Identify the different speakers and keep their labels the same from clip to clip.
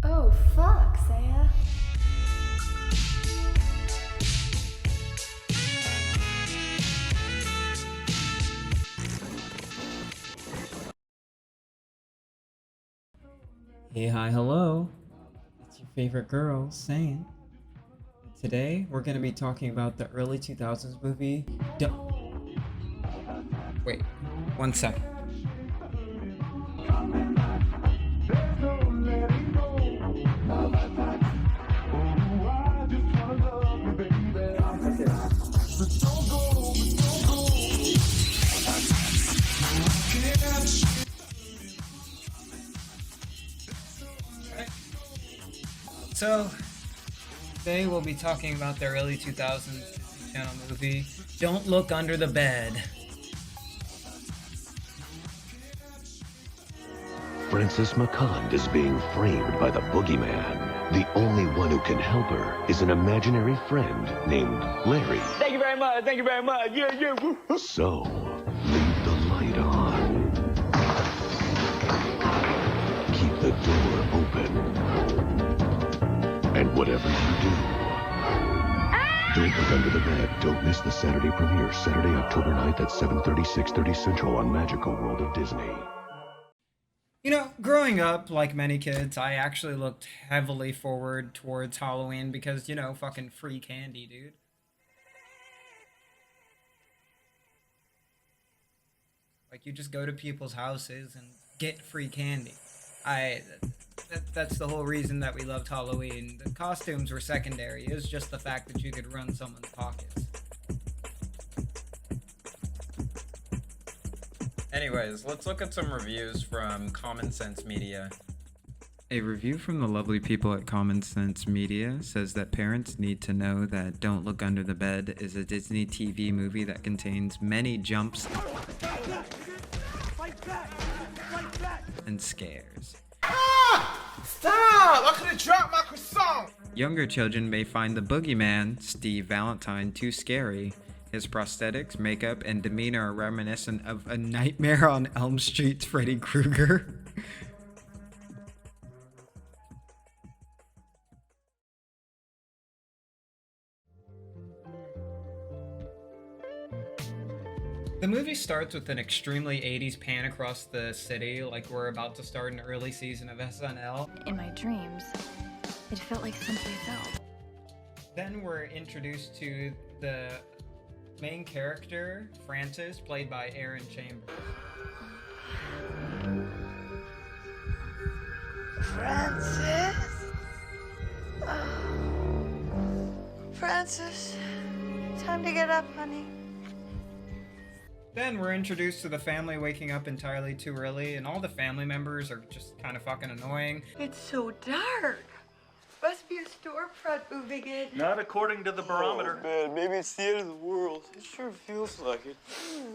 Speaker 1: Oh, fuck, Saya.
Speaker 2: Hey, hi, hello. It's your favorite girl, Sam. Today, we're going to be talking about the early 2000s movie. Wait, 1 second. So, today we'll be talking about the early 2000s Disney Channel movie, Don't Look Under the Bed.
Speaker 3: Frances McCullend is being framed by the boogeyman. The only one who can help her is an imaginary friend named Larry.
Speaker 4: Thank you very much, thank you very much. Yeah.
Speaker 3: So, leave the light on. Keep the door open. And whatever you do, don't look under the bed. Don't miss the Saturday premiere, Saturday, October 9th at 7:30, 6:30 Central on Magical World of Disney.
Speaker 2: You know, growing up, like many kids, I actually looked heavily forward towards Halloween because, you know, fucking free candy, dude. Like, you just go to people's houses and get free candy. That's the whole reason that we loved Halloween. The costumes were secondary. It was just the fact that you could run someone's pockets.
Speaker 5: Anyways, let's look at some reviews from Common Sense Media.
Speaker 2: A review from the lovely people at Common Sense Media says that parents need to know that Don't Look Under the Bed is a Disney TV movie that contains many jumps and scares.
Speaker 6: Stop! I could have dropped my croissant!
Speaker 2: Younger children may find the boogeyman, Steve Valentine, too scary. His prosthetics, makeup, and demeanor are reminiscent of A Nightmare on Elm Street's Freddy Krueger. The movie starts with an extremely 80s pan across the city, like we're about to start an early season of SNL.
Speaker 1: In my dreams, it felt like someplace else.
Speaker 2: Then we're introduced to the main character, Francis, played by Aaron Chambers.
Speaker 7: Francis? Francis, time to get up, honey.
Speaker 2: Then we're introduced to the family waking up entirely too early, and all the family members are just kind of fucking annoying.
Speaker 7: It's so dark. Must be a storefront moving in.
Speaker 4: Not according to the barometer.
Speaker 8: Oh, man, maybe it's the end of the world. It sure feels like it.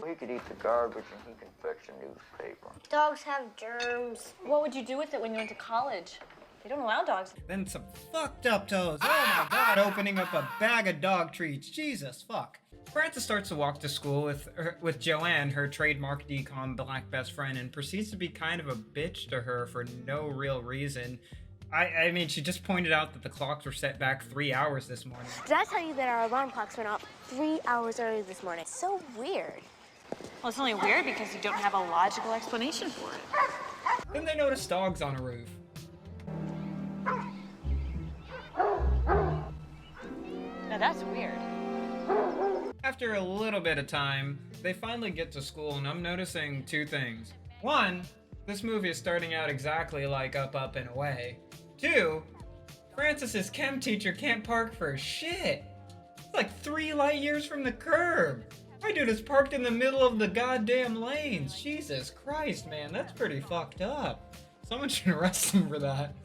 Speaker 9: We could eat the garbage and he can fetch a newspaper.
Speaker 10: Dogs have germs. What would you do with it when you went to college? They don't allow dogs.
Speaker 2: Then some fucked up toes. Oh my god, opening up a bag of dog treats. Jesus, fuck. Frances starts to walk to school with Joanne, her trademark decom black best friend, and proceeds to be kind of a bitch to her for no real reason. I mean, she just pointed out that the clocks were set back 3 hours this morning.
Speaker 10: Did I tell you that our alarm clocks went off 3 hours early this morning? It's so weird. Well, it's only weird because you don't have a logical explanation for it.
Speaker 2: Then they notice dogs on a roof.
Speaker 10: Now that's weird.
Speaker 2: After a little bit of time, they finally get to school, and I'm noticing two things. One, this movie is starting out exactly like Up, Up, and Away. Two, Francis's chem teacher can't park for shit. It's like 3 light years from the curb. My dude is parked in the middle of the goddamn lanes. Jesus Christ, man, that's pretty fucked up. Someone should arrest him for that.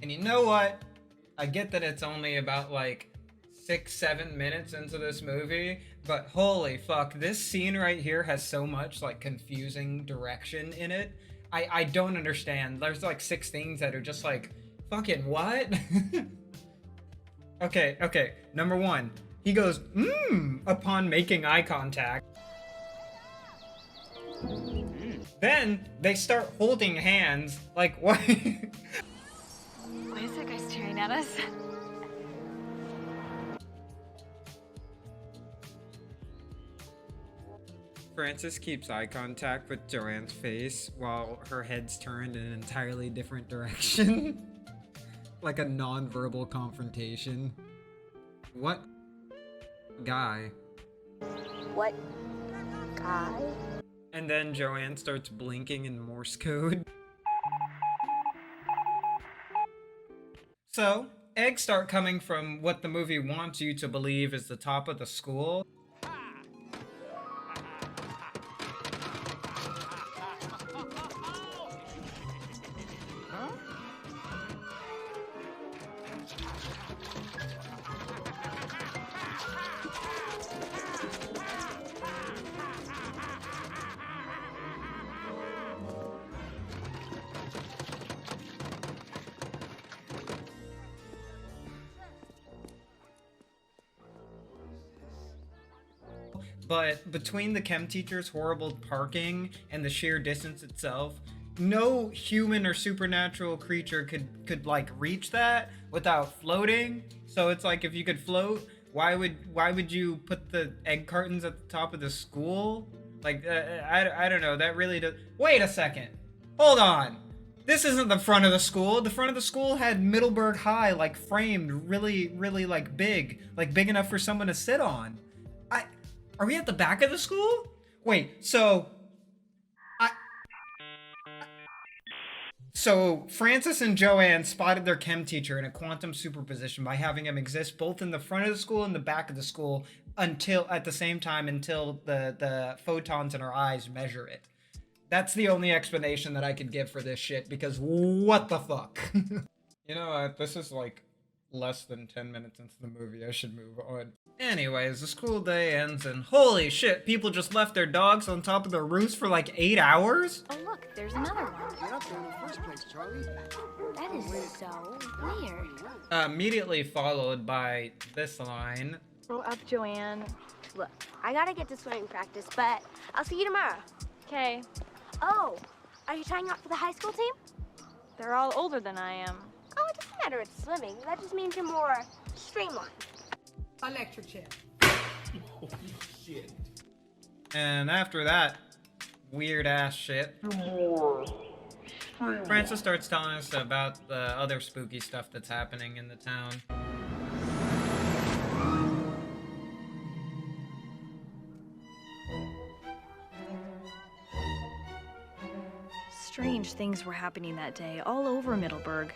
Speaker 2: And you know what? I get that it's only about like 6-7 minutes into this movie, but holy fuck, this scene right here has so much like confusing direction in it. I don't understand. There's like 6 things that are just like, fucking what? Okay. Number 1, he goes, upon making eye contact. Then they start holding hands, like what?
Speaker 1: Why is that guy staring at us?
Speaker 2: Frances keeps eye contact with Joanne's face while her head's turned in an entirely different direction. Like a non-verbal confrontation. What guy?
Speaker 10: What guy?
Speaker 2: And then Joanne starts blinking in Morse code. So, eggs start coming from what the movie wants you to believe is the top of the school. But between the chem teacher's horrible parking and the sheer distance itself, no human or supernatural creature could like reach that without floating. So it's like, if you could float, why would you put the egg cartons at the top of the school? Like, I don't know. That really does. Wait a second. Hold on. This isn't the front of the school. The front of the school had Middleburg High like framed really like big enough for someone to sit on. Are we at the back of the school? Wait, so Frances and Joanne spotted their chem teacher in a quantum superposition by having him exist both in the front of the school and the back of the school at the same time until the photons in our eyes measure it. That's the only explanation that I could give for this shit, because what the fuck? You know, this is like less than 10 minutes into the movie. I should move on. Anyways, the school day ends and holy shit, people just left their dogs on top of their roofs for like 8 hours?
Speaker 1: Oh look, there's another one.
Speaker 6: Get up there in the first place, Charlie.
Speaker 1: That is so weird.
Speaker 2: Immediately followed by this line.
Speaker 10: Grow up, Joanne. Look, I gotta get to swimming practice, but I'll see you tomorrow. Okay. Oh, are you trying out for the high school team? They're all older than I am. Oh, it doesn't matter it's swimming. That just means you're more streamlined.
Speaker 7: Electric chair.
Speaker 6: Holy shit.
Speaker 2: And after that weird ass shit, Frances starts telling us about the other spooky stuff that's happening in the town.
Speaker 1: Strange things were happening that day all over Middleburg.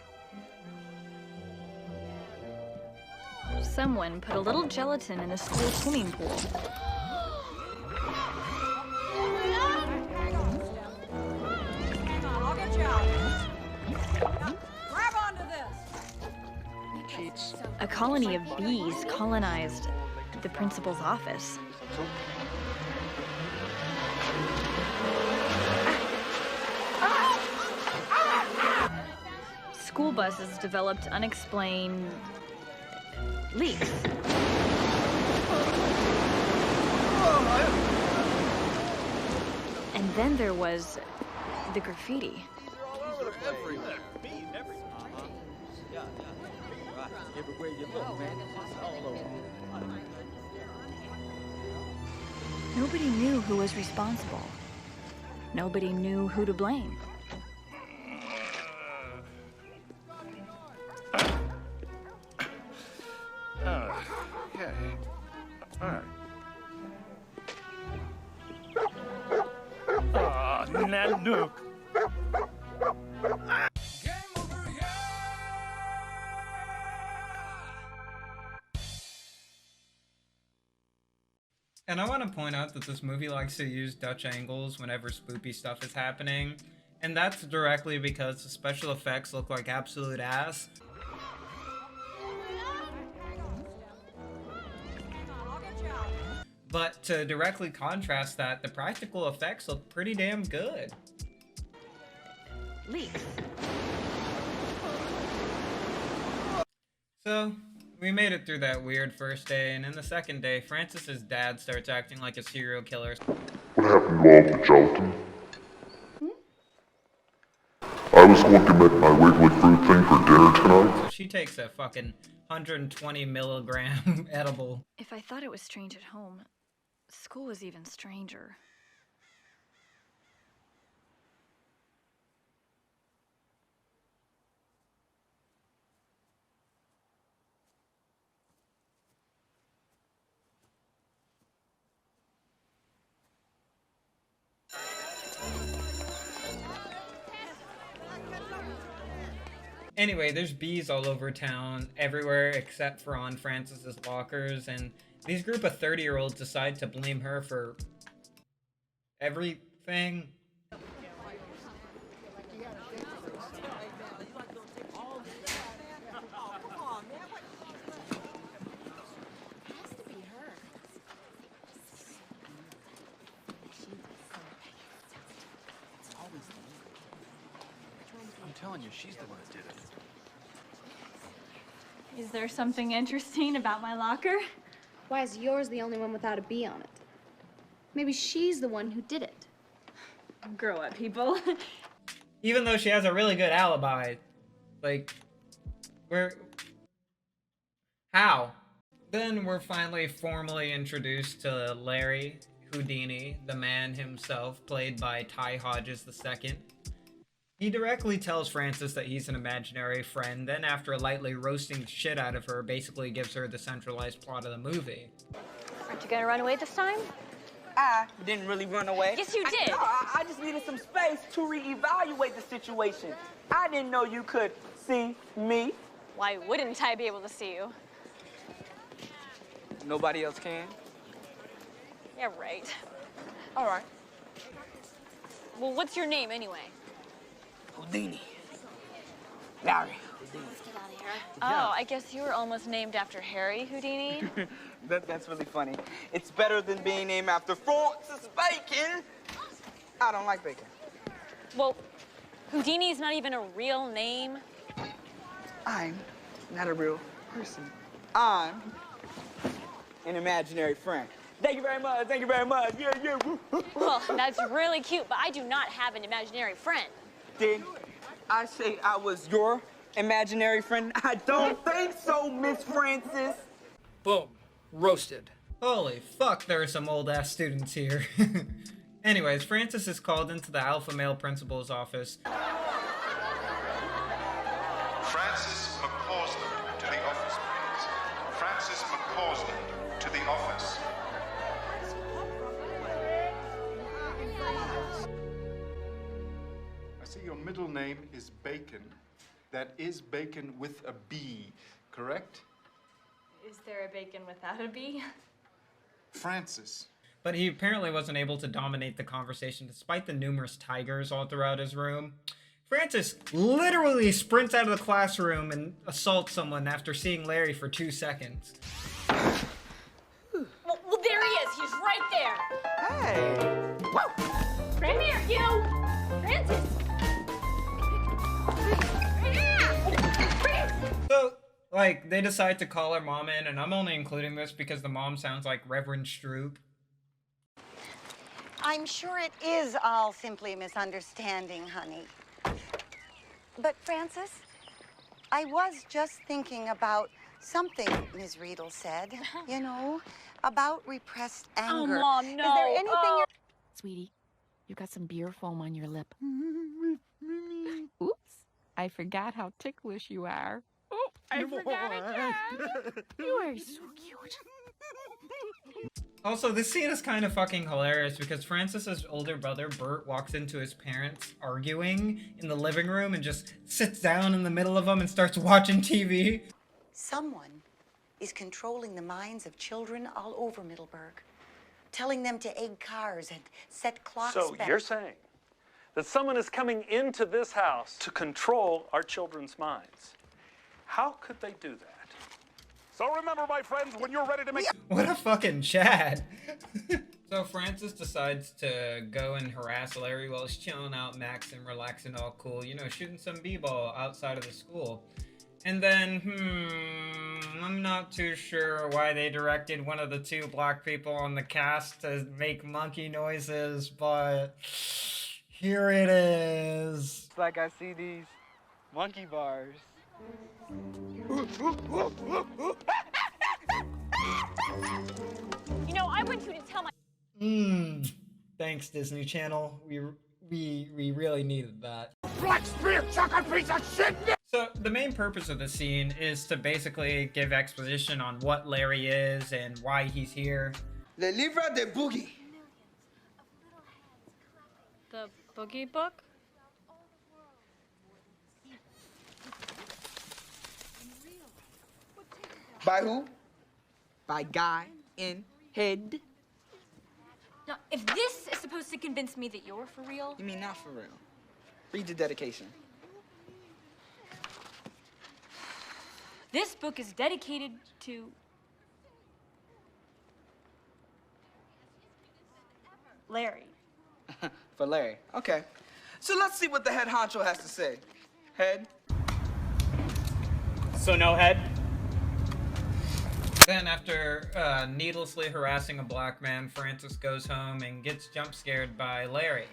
Speaker 1: Someone put a little gelatin in the school swimming pool.
Speaker 7: I'll get you out. Now, grab onto this.
Speaker 1: A colony of bees colonized the principal's office. School buses developed unexplained leaks. And then there was the graffiti. Nobody knew who was responsible. Nobody knew who to blame.
Speaker 3: Okay. Alright.
Speaker 4: Ah, Nanook.
Speaker 2: And I want to point out that this movie likes to use Dutch angles whenever spoopy stuff is happening. And that's directly because the special effects look like absolute ass. But to directly contrast that, the practical effects look pretty damn good.
Speaker 1: Leaks.
Speaker 2: So, we made it through that weird first day, and in the second day, Francis's dad starts acting like a serial killer.
Speaker 3: What happened to all the gelatin? I was want to make my wiggly fruit thing for dinner tonight?
Speaker 2: So she takes a fucking 120 milligram edible.
Speaker 1: If I thought it was strange at home, school was even stranger.
Speaker 2: Anyway, there's bees all over town, everywhere except for on Francis's lockers, and these group of 30-year-olds decide to blame her for everything.
Speaker 6: I'm telling you, she's the one that did it.
Speaker 10: Is there something interesting about my locker?
Speaker 11: Why is yours the only one without a bee on it? Maybe she's the one who did it.
Speaker 10: Grow up, people.
Speaker 2: Even though she has a really good alibi. Like, how? Then we're finally formally introduced to Larry Houdini, the man himself, played by Ty Hodges II. He directly tells Frances that he's an imaginary friend, then after lightly roasting the shit out of her, basically gives her the centralized plot of the movie.
Speaker 10: Aren't you gonna run away this time?
Speaker 8: I didn't really run away.
Speaker 10: Yes, you did.
Speaker 8: I just needed some space to reevaluate the situation. I didn't know you could see me.
Speaker 10: Why wouldn't I be able to see you?
Speaker 8: Nobody else can.
Speaker 10: Yeah, right.
Speaker 8: All right.
Speaker 10: Well, what's your name anyway?
Speaker 8: Houdini. Larry.
Speaker 10: Oh, I guess you were almost named after Harry Houdini.
Speaker 8: That's really funny. It's better than being named after Francis Bacon. I don't like bacon.
Speaker 10: Well, Houdini's not even a real name.
Speaker 8: I'm not a real person. I'm an imaginary friend. Thank you very much. Thank you very much. Yeah, yeah. Woo.
Speaker 10: Well, that's really cute, but I do not have an imaginary friend.
Speaker 8: Did I say I was your imaginary friend? I don't think so, Miss Francis.
Speaker 6: Boom. Roasted.
Speaker 2: Holy fuck, there are some old-ass students here. Anyways, Frances is called into the alpha male principal's office.
Speaker 12: Frances McCausland to the office, please. Frances McCausland to the office. I see your middle name is Bacon. That is Bacon with a B, correct?
Speaker 10: Is there a bacon without a bee?
Speaker 12: Francis.
Speaker 2: But he apparently wasn't able to dominate the conversation despite the numerous tigers all throughout his room. Francis literally sprints out of the classroom and assaults someone after seeing Larry for 2 seconds.
Speaker 10: Well, there he is. He's right there.
Speaker 8: Hey. Whoa.
Speaker 10: Come here, you. Francis.
Speaker 2: So, like, they decide to call her mom in, and I'm only including this because the mom sounds like Reverend Stroop.
Speaker 13: I'm sure it is all simply a misunderstanding, honey. But, Francis, I was just thinking about something Ms. Riedel said, you know, about repressed anger.
Speaker 10: Oh, Mom, no.
Speaker 13: Is there anything you're...
Speaker 14: Sweetie, you got some beer foam on your lip. Oops, I forgot how ticklish you are. Oh, I forgot again. You are so cute.
Speaker 2: Also, this scene is kind of fucking hilarious because Francis's older brother, Bert, walks into his parents arguing in the living room and just sits down in the middle of them and starts watching TV.
Speaker 13: Someone is controlling the minds of children all over Middleburg, telling them to egg cars and set clocks
Speaker 4: So
Speaker 13: back.
Speaker 4: you're saying that someone is coming into this house to control our children's minds. How could they do that? So remember, my friends, when you're ready to make...
Speaker 2: What a fucking Chad. So Francis decides to go and harass Larry while he's chilling out, maxing, relaxing, all cool, you know, shooting some b-ball outside of the school. And then, I'm not too sure why they directed one of the 2 black people on the cast to make monkey noises, but Here it is.
Speaker 8: It's like I see these monkey bars.
Speaker 10: You know, I want you to tell my.
Speaker 2: Thanks, Disney Channel. We really needed that.
Speaker 15: Black spear chucker piece of shit!
Speaker 2: So the main purpose of the scene is to basically give exposition on what Larry is and why he's here.
Speaker 8: Le livre de boogie.
Speaker 10: The boogie book?
Speaker 8: By who? By Guy in Head.
Speaker 10: Now, if this is supposed to convince me that you're for real...
Speaker 8: You mean not for real? Read the dedication.
Speaker 10: This book is dedicated to... Larry.
Speaker 8: For Larry. Okay. So let's see what the head honcho has to say. Head?
Speaker 2: So no head? Then after needlessly harassing a black man, Francis goes home and gets jump scared by Larry.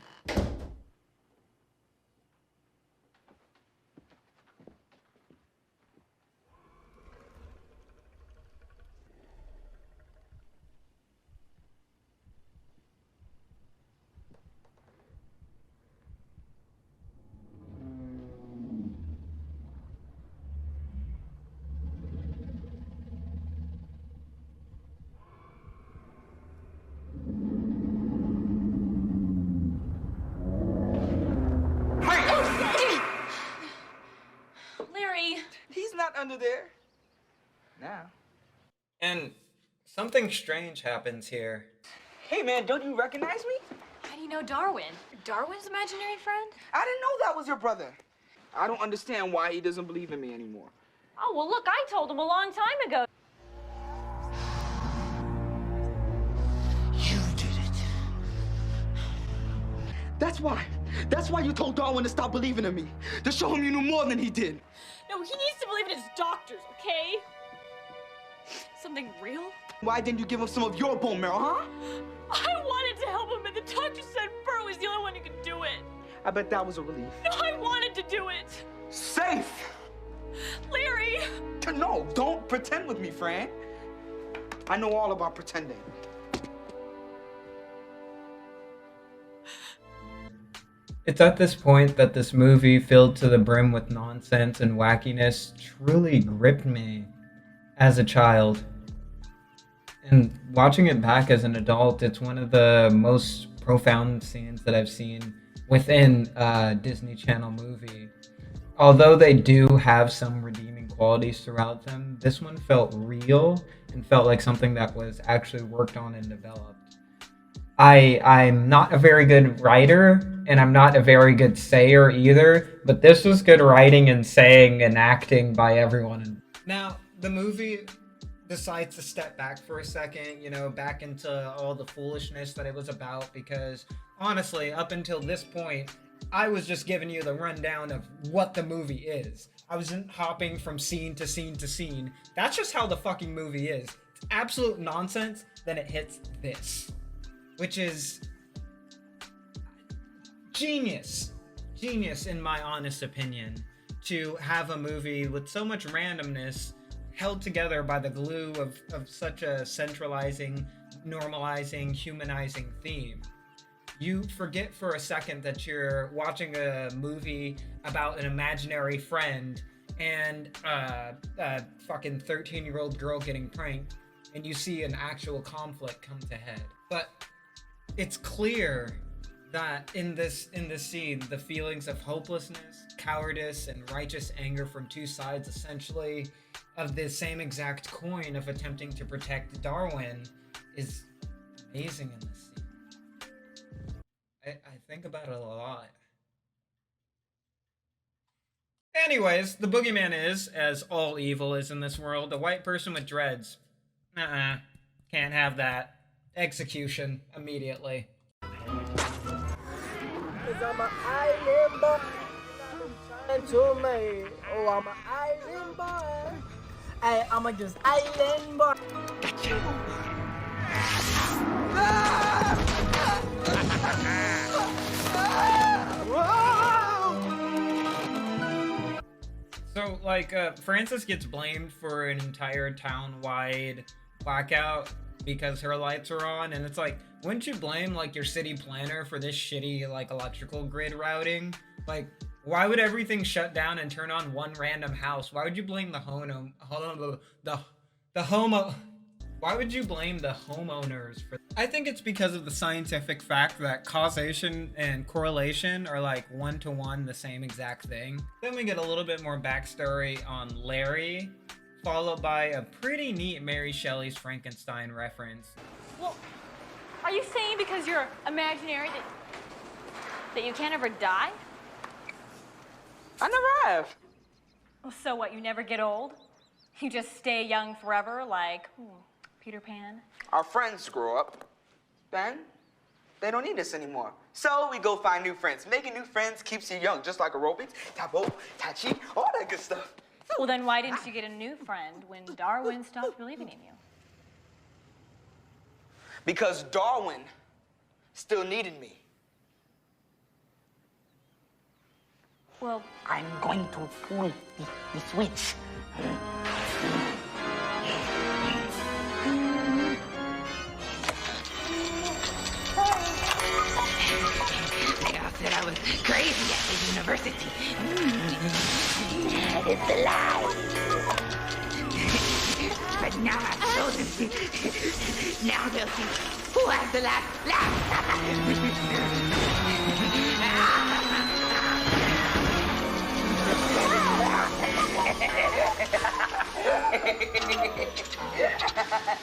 Speaker 10: Larry!
Speaker 8: He's not under there. Now.
Speaker 2: And something strange happens here.
Speaker 8: Hey man, don't you recognize me?
Speaker 10: How do you know Darwin? Darwin's imaginary friend?
Speaker 8: I didn't know that was your brother. I don't understand why he doesn't believe in me anymore.
Speaker 10: Oh, well, look, I told him a long time ago.
Speaker 8: You did it. That's why. That's why you told Darwin to stop believing in me. To show him you knew more than he did.
Speaker 10: No, he needs to believe in his doctors, okay? Something real?
Speaker 8: Why didn't you give him some of your bone marrow, huh?
Speaker 10: I wanted to help him, and the doctor said Bert was the only one who could do it.
Speaker 8: I bet that was a relief.
Speaker 10: No, I wanted to do it.
Speaker 8: Safe!
Speaker 10: Larry!
Speaker 8: No, don't pretend with me, Fran. I know all about pretending.
Speaker 2: It's at this point that this movie, filled to the brim with nonsense and wackiness, truly gripped me as a child. And watching it back as an adult, it's one of the most profound scenes that I've seen within a Disney Channel movie. Although they do have some redeeming qualities throughout them, this one felt real and felt like something that was actually worked on and developed. I'm not a very good writer, and I'm not a very good sayer either, but this was good writing and saying and acting by everyone. Now, the movie decides to step back for a second, back into all the foolishness that it was about, because honestly, up until this point, I was just giving you the rundown of what the movie is. I wasn't hopping from scene to scene to scene. That's just how the fucking movie is. It's absolute nonsense, then it hits this. Which is genius. Genius, in my honest opinion, to have a movie with so much randomness held together by the glue of such a centralizing, normalizing, humanizing theme. You forget for a second that you're watching a movie about an imaginary friend and a fucking 13-year-old girl getting pranked, and you see an actual conflict come to head. But it's clear that in this scene, the feelings of hopelessness, cowardice, and righteous anger from two sides, essentially, of the same exact coin of attempting to protect Darwin, is amazing in this scene. I think about it a lot. Anyways, the boogeyman is, as all evil is in this world, a white person with dreads. Can't have that. Execution immediately.
Speaker 16: Cause I'm an island boy, trying to make. Oh, I'm an island boy. I'm a just island boy. Gotcha.
Speaker 2: So, like, Frances gets blamed for an entire town-wide blackout because her lights are on, and it's like, wouldn't you blame, like, your city planner for this shitty, like, electrical grid routing? Like, why would everything shut down and turn on one random house? Why would you blame the why would you blame the homeowners for? I think it's because of the scientific fact that causation and correlation are like one-to-one the same exact thing. Then we get a little bit more backstory on Larry, followed by a pretty neat Mary Shelley's Frankenstein reference.
Speaker 10: Well, are you saying because you're imaginary that you can't ever die?
Speaker 8: I never have.
Speaker 10: Well, so what, you never get old? You just stay young forever like Peter Pan?
Speaker 8: Our friends grow up. Then, they don't need us anymore. So we go find new friends. Making new friends keeps you young, just like aerobics, tabo, tai chi, all that good stuff.
Speaker 10: Well, then why didn't you get a new friend when Darwin stopped believing in you?
Speaker 8: Because Darwin still needed me.
Speaker 10: Well,
Speaker 17: I'm going to pull the switch. They all said I was crazy at the university. That is the lie. But now I've chosen. Now they'll see who has the last laugh.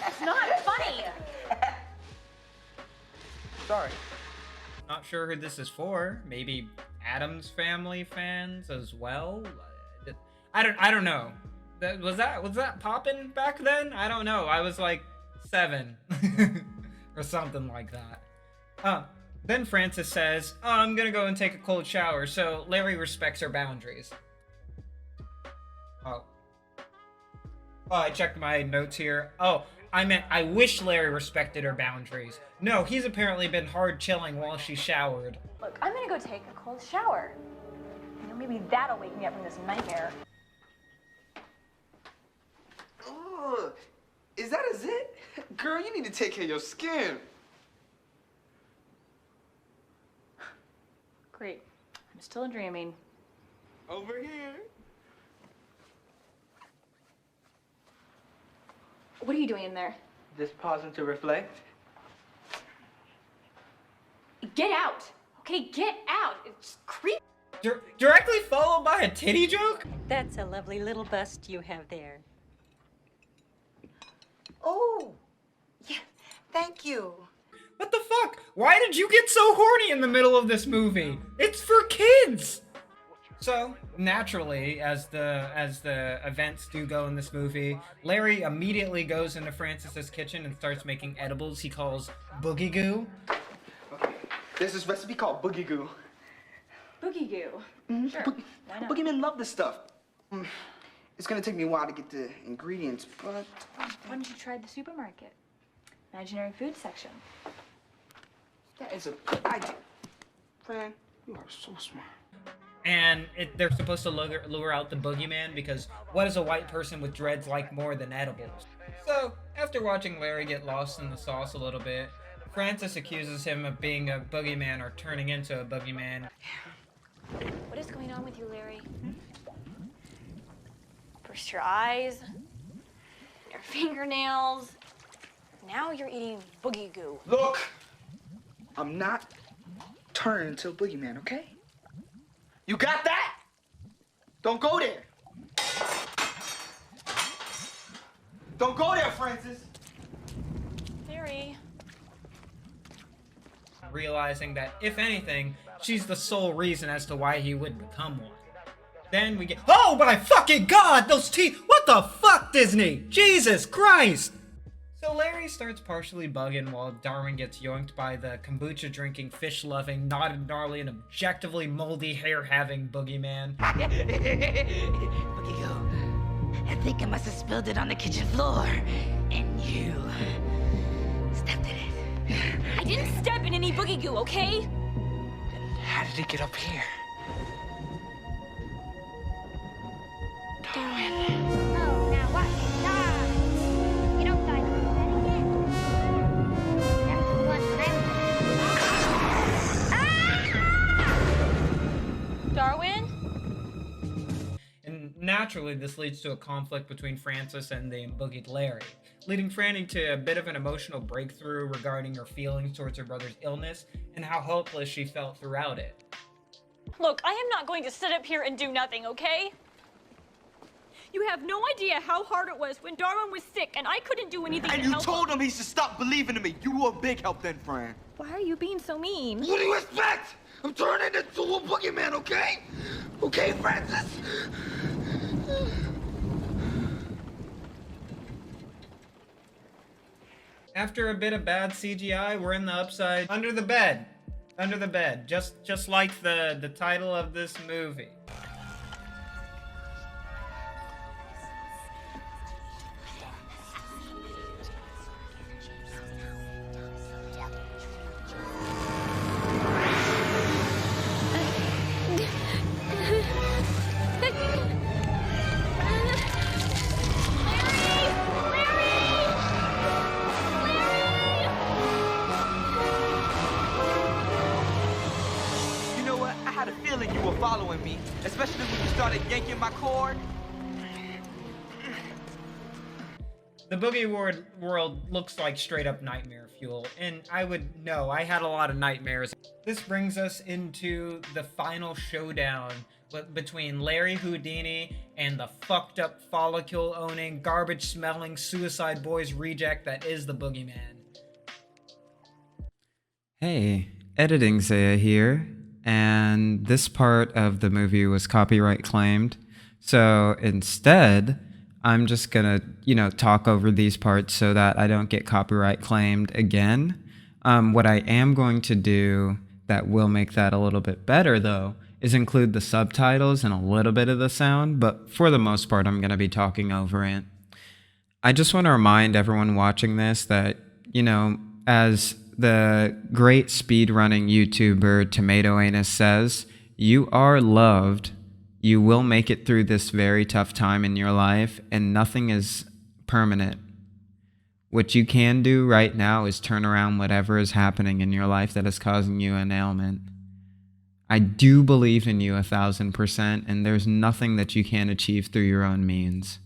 Speaker 10: It's not funny.
Speaker 8: Sorry.
Speaker 2: Not sure who this is for. Maybe Addams Family fans as well. I don't know. Was that poppin' back then? I don't know. I was like 7 or something like that. Then Frances says, "Oh, I'm gonna go and take a cold shower." So Larry respects her boundaries. Oh, I checked my notes here. Oh, I meant I wish Larry respected her boundaries. No, he's apparently been hard chilling while she showered.
Speaker 10: Look, I'm gonna go take a cold shower. You know, maybe that'll wake me up from this nightmare.
Speaker 8: Oh, is that a zit? Girl, you need to take care of your skin.
Speaker 10: Great. I'm still dreaming.
Speaker 8: Over here.
Speaker 10: What are you doing in there?
Speaker 8: Just pausing to reflect.
Speaker 10: Get out! Okay, get out! It's creepy.
Speaker 2: Directly followed by a titty joke?
Speaker 18: That's a lovely little bust you have there.
Speaker 13: Oh, yeah, thank you.
Speaker 2: What the fuck? Why did you get so horny in the middle of this movie? It's for kids! So, naturally, as the events do go in this movie, Larry immediately goes into Frances's kitchen and starts making edibles he calls boogie goo.
Speaker 8: Okay, there's this recipe called boogie goo.
Speaker 10: Boogie goo?
Speaker 8: Mm-hmm.
Speaker 10: Sure, why not?
Speaker 8: Boogeymen love this stuff. It's gonna take me a while to get the ingredients, but...
Speaker 10: Why don't you try the supermarket? Imaginary food section.
Speaker 8: That is a good idea. Fran, you are so smart.
Speaker 2: And they're supposed to lure out the boogeyman because what does a white person with dreads like more than edibles? So, after watching Larry get lost in the sauce a little bit, Frances accuses him of being a boogeyman or turning into a boogeyman.
Speaker 10: What is going on with you, Larry? First your eyes, your fingernails. Now you're eating boogie goo.
Speaker 8: Look! I'm not turning into a boogeyman, okay? You got that? Don't go there. Don't go there, Frances.
Speaker 10: Larry.
Speaker 2: Realizing that, if anything, she's the sole reason as to why he would become one. Then we get, oh my fucking god, those teeth, what the fuck, Disney? Jesus Christ! So Larry starts partially bugging while Darwin gets yoinked by the kombucha-drinking, fish-loving, knotted, gnarly, and objectively moldy hair-having boogeyman.
Speaker 17: Boogie Goo, I think I must have spilled it on the kitchen floor. And you stepped in it.
Speaker 10: I didn't step in any boogie goo, okay?
Speaker 8: Then how did it get up here?
Speaker 10: Oh, now watch me die. You don't die like that again. That was once when I was
Speaker 1: Darwin?
Speaker 2: And naturally, this leads to a conflict between Frances and the emboogied Larry, leading Franny to a bit of an emotional breakthrough regarding her feelings towards her brother's illness and how helpless she felt throughout it.
Speaker 1: Look, I am not going to sit up here and do nothing, okay? You have no idea how hard it was when Darwin was sick and I couldn't do anything to help him.
Speaker 8: And you told him he should stop believing in me. You were a big help then, Fran.
Speaker 1: Why are you being so mean?
Speaker 15: What do you expect? I'm turning into a boogeyman, okay? Okay, Francis?
Speaker 2: After a bit of bad CGI, we're in the upside under the bed. Under the bed, just like the title of this movie.
Speaker 8: Following me, especially when you started yanking my cord.
Speaker 2: The Boogie world looks like straight up nightmare fuel, and I would know I had a lot of nightmares. This brings us into the final showdown between Larry Houdini and the fucked up follicle owning, garbage smelling Suicide Boys reject that is the Boogeyman.
Speaker 19: Hey, Editing Zaya here. And this part of the movie was copyright claimed. So instead, I'm just gonna, talk over these parts so that I don't get copyright claimed again. What I am going to do that will make that a little bit better, though, is include the subtitles and a little bit of the sound, but for the most part, I'm gonna be talking over it. I just want to remind everyone watching this that, as the great speedrunning YouTuber Tomato Anus says, you are loved. You will make it through this very tough time in your life, and nothing is permanent. What you can do right now is turn around whatever is happening in your life that is causing you an ailment. I do believe in you 1,000%, and there's nothing that you can't achieve through your own means.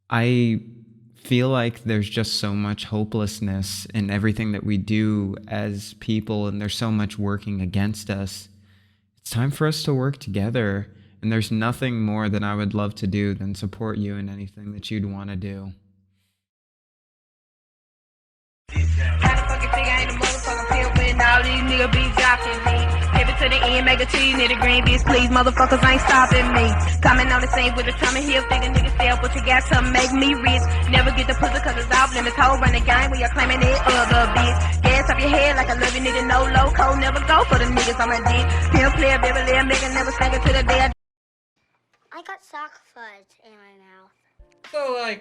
Speaker 19: I feel like there's just so much hopelessness in everything that we do as people, and there's so much working against us. It's time for us to work together, and there's nothing more that I would love to do than support you in anything that you'd want to do.
Speaker 20: All these niggas be jocking me. Give it to the end, make a cheese, nigga green bitch, please. Motherfuckers ain't stopping me. Coming on the scene with a Tommy Hill, figure niggas sell, but you got to make me rich. Never get the pussy cause it's off limits. Whole run the game when you're claiming it other bitch. Gas up your head like I love you, nigga, no loco. Never go for the niggas on my dick. Pimp player, baby, little nigga, never stank it to the day.
Speaker 10: I got sock fudge in my mouth.
Speaker 2: So,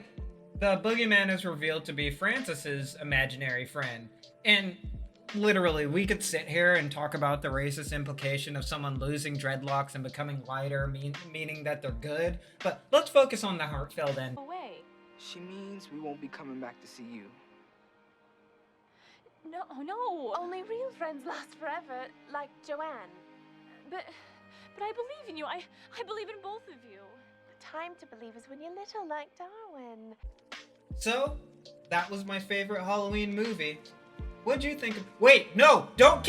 Speaker 2: the Boogeyman is revealed to be Frances's imaginary friend. And literally, we could sit here and talk about the racist implication of someone losing dreadlocks and becoming whiter, meaning that they're good. But let's focus on the heartfelt end.
Speaker 1: Away.
Speaker 8: She means we won't be coming back to see you.
Speaker 1: No. Only real friends last forever, like Joanne. But I believe in you. I believe in both of you. The time to believe is when you're little, like Darwin.
Speaker 2: So, that was my favorite Halloween movie. What'd you think of— Wait, no! Don't!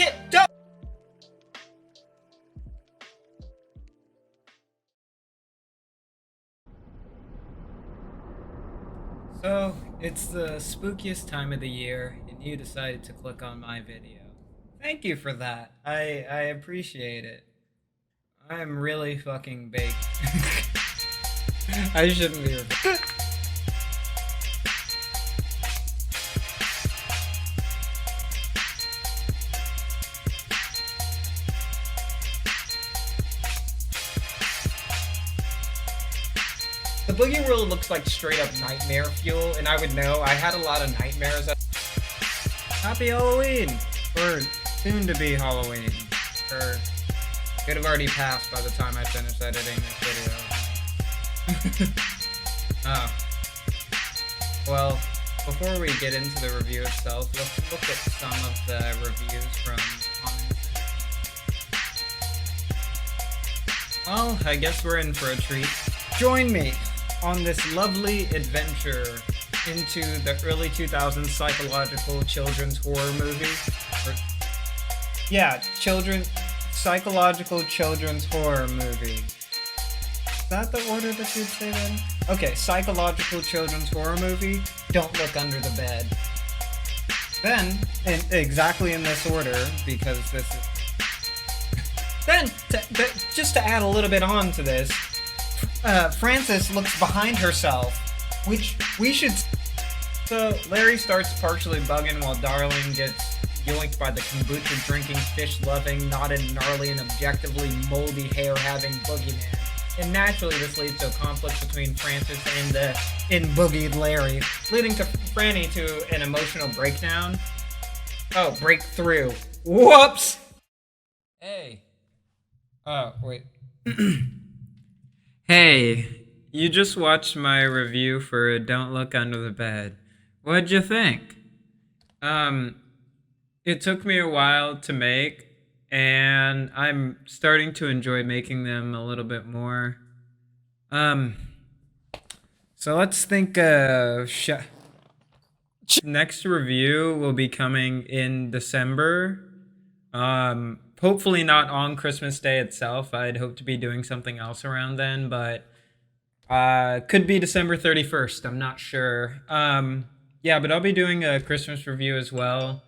Speaker 2: So, it's the spookiest time of the year, and you decided to click on my video. Thank you for that. I appreciate it. I'm really fucking baked. I shouldn't be. The Boogie World looks like straight up nightmare fuel, and I would know. I had a lot of nightmares. Happy Halloween! Or soon to be Halloween. Or could have already passed by the time I finished editing this video. Oh. Well, before we get into the review itself, let's look at some of the reviews from comments. Well, I guess we're in for a treat. Join me on this lovely adventure into the early 2000s psychological children's horror movie. Psychological children's horror movie. Is that the order that you'd say then? Okay, psychological children's horror movie, Don't Look Under the Bed. Then, exactly in this order, because this is... Then, just to add a little bit on to this, Frances looks behind herself, which we should... So, Larry starts partially bugging while Darling gets yoinked by the kombucha-drinking, fish-loving, knotted, gnarly, and objectively moldy hair-having boogeyman. And naturally, this leads to a conflict between Frances and the in-boogied Larry, leading to Franny to an emotional breakdown. Oh, breakthrough. Whoops! Hey. Oh, wait. Hey, you just watched my review for Don't Look Under the Bed. What'd you think? It took me a while to make, and I'm starting to enjoy making them a little bit more. So let's think, next review will be coming in December. Hopefully not on Christmas Day itself. I'd hope to be doing something else around then, but could be December 31st. I'm not sure. Yeah, but I'll be doing a Christmas review as well.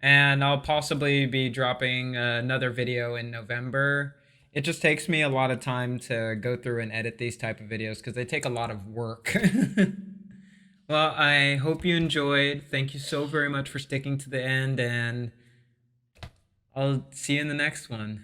Speaker 2: And I'll possibly be dropping another video in November. It just takes me a lot of time to go through and edit these type of videos because they take a lot of work. Well, I hope you enjoyed. Thank you so very much for sticking to the end, and I'll see you in the next one.